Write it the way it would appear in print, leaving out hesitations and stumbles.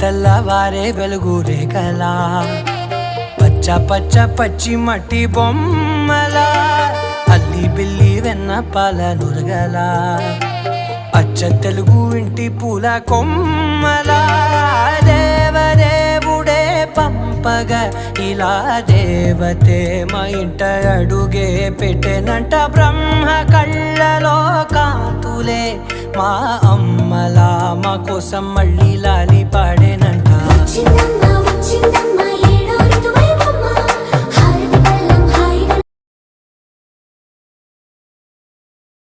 తెల్లవారే వెలుగు రేఖలా పచ్చ పచ్చ పచ్చి మట్టి బొమ్మలా అల్లి బిల్లి వెన్న పాల నురగలా అచ్చ తెలుగు ఇంటి పూల కొమ్మలా దేవదేవుడే పంపగా ఇలా దేవతే మా ఇంట అడుగే పెట్టెనంట బ్రహ్మ కళ్ళలో కాంతులే మా అమ్మలా మా కోసం మళ్ళీ లాలి పాడేనంట.